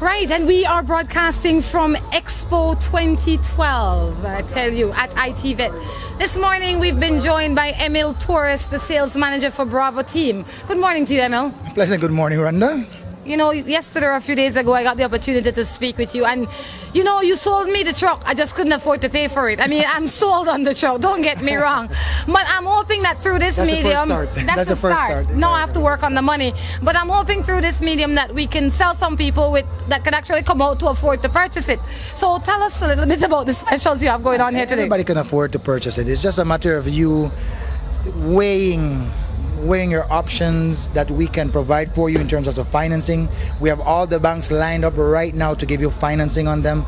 Right, and we are broadcasting from Expo 2012, I tell you, at ITVET. This morning we've been joined by Emil Torres, the sales manager for Bravo Team. Good morning to you, Emil. Pleasant good morning, Rhonda. You know, yesterday or a few days ago, I got the opportunity to speak with you, and you know, you sold me the truck. I just couldn't afford to pay for it. I mean, I'm sold on the truck, don't get me wrong. But I'm hoping that through this medium, that's the first start. No, I have to work on the money. But I'm hoping through this medium that we can sell some people with that can actually come out to afford to purchase it. So tell us a little bit about the specials you have going on here today. Everybody can afford to purchase it. It's just a matter of you weighing your options that we can provide for you in terms of the financing. We have all the banks lined up right now to give you financing on them.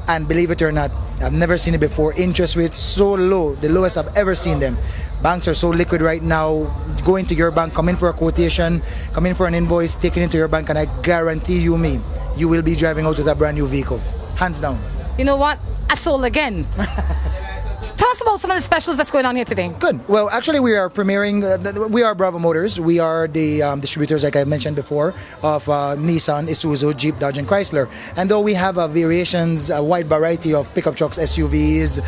And believe it or not, I've never seen it before. Interest rates so low, the lowest I've ever seen them. Banks are so liquid right now. Go into your bank, come in for a quotation, come in for an invoice, take it into your bank, and I guarantee you will be driving out with a brand new vehicle. Hands down. You know what? I sold again. Tell us about some of the specials that's going on here today. Good. Well, actually, we are premiering. We are Bravo Motors. We are the distributors, like I mentioned before, of Nissan, Isuzu, Jeep, Dodge, and Chrysler. And though we have variations, a wide variety of pickup trucks, SUVs,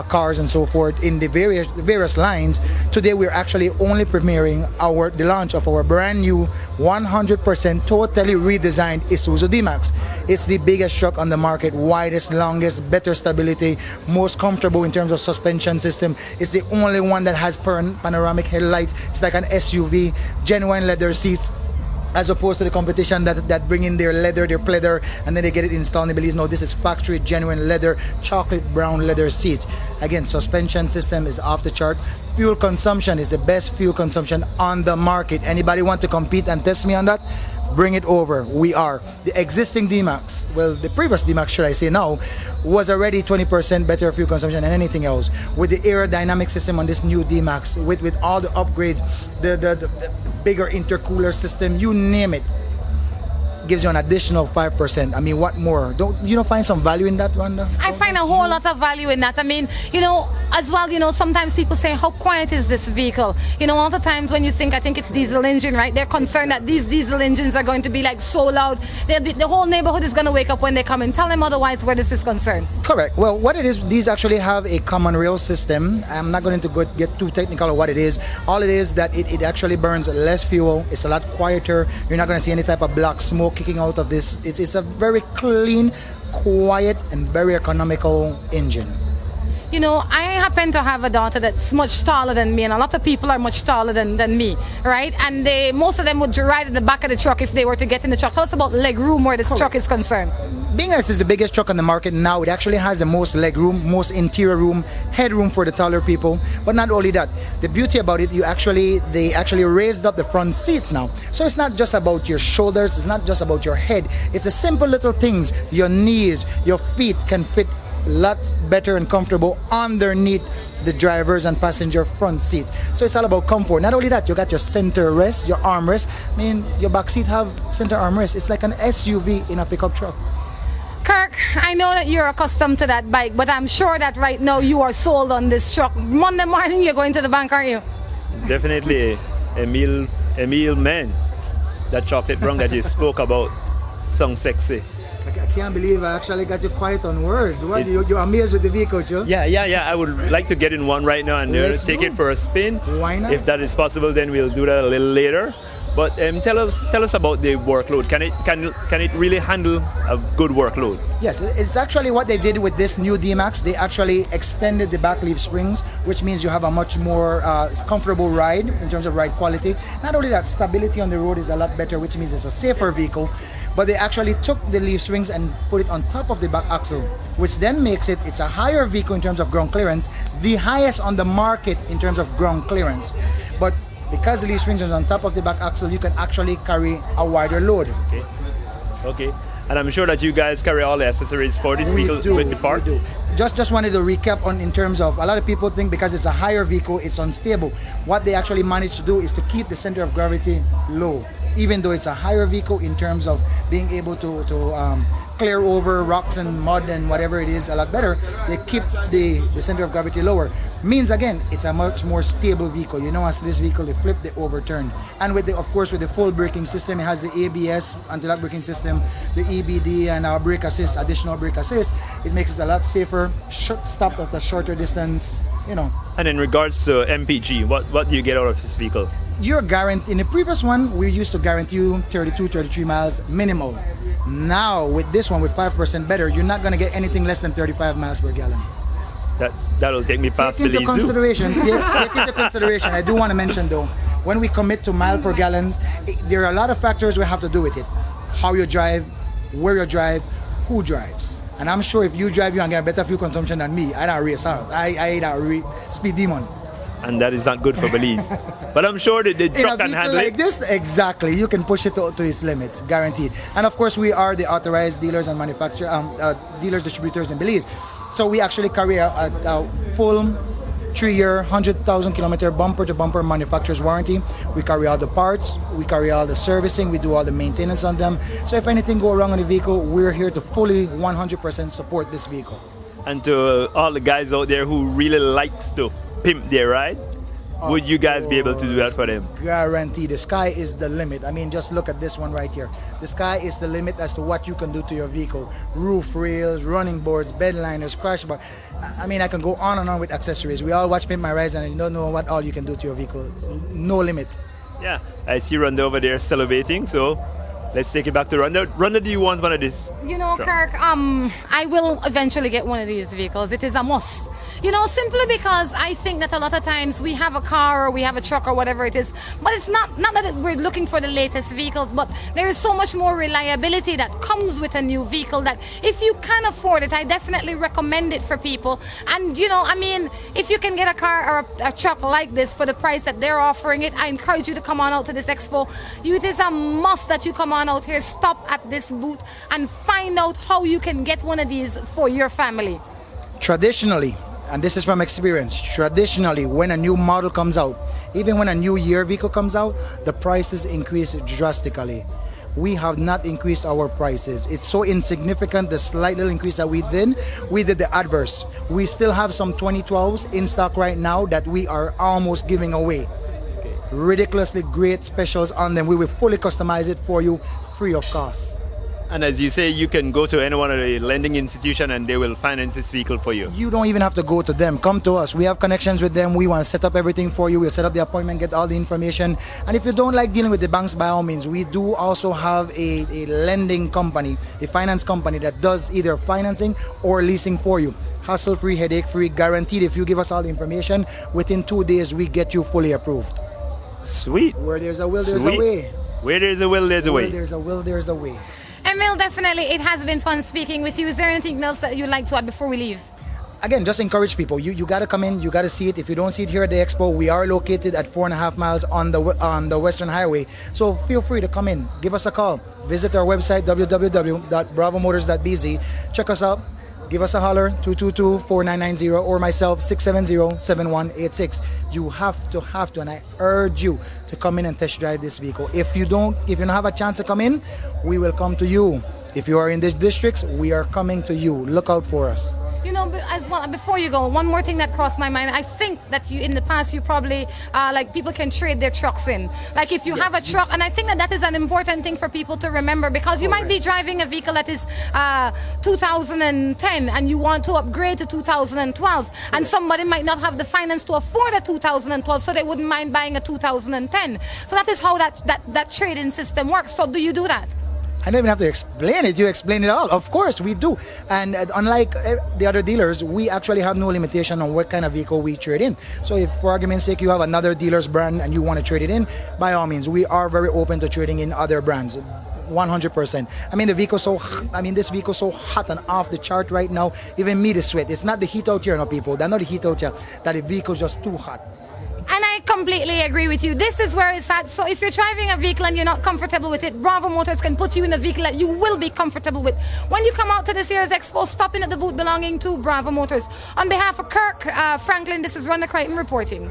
cars, and so forth in the various lines, today we're actually only premiering the launch of our brand new 100% totally redesigned Isuzu D-Max. It's the biggest truck on the market, widest, longest, better stability, most comfortable in terms of suspension system. It's the only one that has panoramic headlights. It's like an SUV, genuine leather seats, as opposed to the competition that bring in their leather, their pleather, and then they get it installed in Belize. No, this is factory genuine leather, chocolate brown leather seats. Again, suspension system is off the chart. Fuel consumption is the best fuel consumption on the market. Anybody want to compete and test me on that? Bring it over. We are. The existing D-Max, well, the previous D-Max, should I say now, was already 20% better fuel consumption than anything else. With the aerodynamic system on this new D-Max, with all the upgrades, the bigger intercooler system, you name it, gives you an additional 5%. I mean, what more? Don't you find some value in that, Rhonda? I find a whole lot of value in that. I mean, as well, sometimes people say, how quiet is this vehicle? All the times when you think, I think it's diesel engine, right? They're concerned that these diesel engines are going to be like so loud. The whole neighborhood is going to wake up when they come in. Tell them otherwise where this is concerned. Correct. Well, what it is, these actually have a common rail system. I'm not going to get too technical on what it is. All it is that it actually burns less fuel. It's a lot quieter. You're not going to see any type of black smoke kicking out of this. It's a very clean, quiet, and very economical engine. I happen to have a daughter that's much taller than me, and a lot of people are much taller than me, right? And most of them would ride in the back of the truck if they were to get in the truck. Tell us about leg room where this truck is concerned. Being that this is the biggest truck on the market now, it actually has the most leg room, most interior room, headroom for the taller people. But not only that, the beauty about it, they actually raised up the front seats now. So it's not just about your shoulders, it's not just about your head. It's the simple little things. Your knees, your feet can fit a lot better and comfortable underneath the driver's and passenger front seats. So it's all about comfort. Not only that, you got your center rest, your armrest. I mean, your back seat have center armrest. It's like an SUV in a pickup truck. Kirk, I know that you're accustomed to that bike, but I'm sure that right now you are sold on this truck. Monday morning you're going to the bank, aren't you? Definitely. Emil Man, that chocolate brown that you spoke about, sounds sexy. I can't believe I actually got you quiet on words. What? You're amazed with the vehicle, Joe? Yeah. I would like to get in one right now and take it for a spin. Why not? If that is possible, then we'll do that a little later. But tell us about the workload. Can it really handle a good workload? Yes, it's actually what they did with this new D-Max. They actually extended the back leaf springs, which means you have a much more comfortable ride in terms of ride quality. Not only that, stability on the road is a lot better, which means it's a safer vehicle. But they actually took the leaf springs and put it on top of the back axle, which then makes it's a higher vehicle in terms of ground clearance, the highest on the market in terms of ground clearance. But because the leaf springs are on top of the back axle, you can actually carry a wider load. Okay. And I'm sure that you guys carry all the accessories for this vehicle with the parts. Just wanted to recap on in terms of, a lot of people think because it's a higher vehicle, it's unstable. What they actually managed to do is to keep the center of gravity low. even though it's a higher vehicle in terms of being able to clear over rocks and mud and whatever it is a lot better, they keep the center of gravity lower. Means again, it's a much more stable vehicle. You know, as this vehicle, they flip, they overturn. And with the, of course, with the full braking system, it has the ABS, anti-lock braking system, the EBD, and our brake assist, additional brake assist. It makes it a lot safer, stop at a shorter distance, you know. And in regards to MPG, what do you get out of this vehicle? You're guaranteed, in the previous one, we used to guarantee you 32, 33 miles minimal. Now, with this one, with 5% better, you're not going to get anything less than 35 miles per gallon. That'll take me past Take into Belize Zoo. consideration, take into consideration, I do want to mention though, when we commit to mile per gallon, there are a lot of factors we have to do with it. How you drive, where you drive, who drives. And I'm sure if you drive, you're going to get better fuel consumption than me. I don't race house. I ain't a speed demon. And that is not good for Belize. But I'm sure that the truck can handle like it. this, exactly. You can push it to its limits, guaranteed. And of course, we are the authorized dealers and dealers, distributors in Belize. So we actually carry a full 3-year, 100,000 kilometer bumper-to-bumper manufacturer's warranty. We carry all the parts, we carry all the servicing, we do all the maintenance on them. So if anything go wrong on the vehicle, we're here to fully 100% support this vehicle. And to all the guys out there who really likes to pimp their ride, would you guys be able to do that for them? Guarantee. The sky is the limit. I mean, just look at this one right here. The sky is the limit as to what you can do to your vehicle. Roof rails, running boards, bed liners, crash bar. I mean, I can go on and on with accessories. We all watch Pimp My Rides and you don't know what all you can do to your vehicle. No limit. Yeah, I see Rhonda over there celebrating, so let's take it back to Rhonda. Rhonda, do you want one of these? You know, Kirk, I will eventually get one of these vehicles. It is a must. You know, simply because I think that a lot of times we have a car or we have a truck or whatever it is, but it's not that we're looking for the latest vehicles, but there is so much more reliability that comes with a new vehicle that if you can afford it, I definitely recommend it for people. And, you know, I mean, if you can get a car or a truck like this for the price that they're offering it, I encourage you to come on out to this expo. It is a must that you come on out here, stop at this booth and find out how you can get one of these for your family. Traditionally, and this is from experience, traditionally when a new model comes out, even when a new year vehicle comes out, the prices increase drastically. We have not increased our prices. It's so insignificant, the slight little increase that we did the adverse. We still have some 2012s in stock right now that we are almost giving away. Ridiculously great specials on them. We will fully customize it for you free of cost. And as you say, you can go to any one of the lending institution and they will finance this vehicle for you. You don't even have to go to them. Come to us. We have connections with them. We want to set up everything for you. We'll set up the appointment, get all the information. And if you don't like dealing with the banks, by all means, we do also have a lending company, a finance company that does either financing or leasing for you. Hassle-free, headache-free, guaranteed. If you give us all the information, within 2 days, we get you fully approved. Sweet. Where there's a will, there's a way. Where there's a will, there's a way. Where there's a will, there's a way. Emil, definitely, it has been fun speaking with you. Is there anything else that you'd like to add before we leave? Again, just encourage people. You got to come in. You got to see it. If you don't see it here at the expo, we are located at 4.5 miles on the Western Highway. So feel free to come in. Give us a call. Visit our website, www.bravomotors.bz. Check us out. Give us a holler, 222-4990, or myself, 670-7186. You have to, and I urge you to come in and test drive this vehicle. If you don't have a chance to come in, we will come to you. If you are in the districts, we are coming to you. Look out for us. You know, as well, before you go, one more thing that crossed my mind. I think that in the past, you probably, like, people can trade their trucks in. Like, if you have a truck, and I think that is an important thing for people to remember, because you might be driving a vehicle that is 2010 and you want to upgrade to 2012, and somebody might not have the finance to afford a 2012, so they wouldn't mind buying a 2010. So that is how that trading system works. So do you do that? I don't even have to explain it. You explain it all. Of course, we do. And unlike the other dealers, we actually have no limitation on what kind of vehicle we trade in. So if, for argument's sake, you have another dealer's brand and you want to trade it in, by all means, we are very open to trading in other brands. 100%. I mean, this vehicle's so hot and off the chart right now. Even me to sweat. It's not the heat out here, no, people. That's not the heat out here. That the vehicle's just too hot. And I completely agree with you. This is where it's at. So if you're driving a vehicle and you're not comfortable with it, Bravo Motors can put you in a vehicle that you will be comfortable with. When you come out to this year's expo, stop in at the booth belonging to Bravo Motors. On behalf of Kirk Franklin, this is Rhonda Crichton reporting.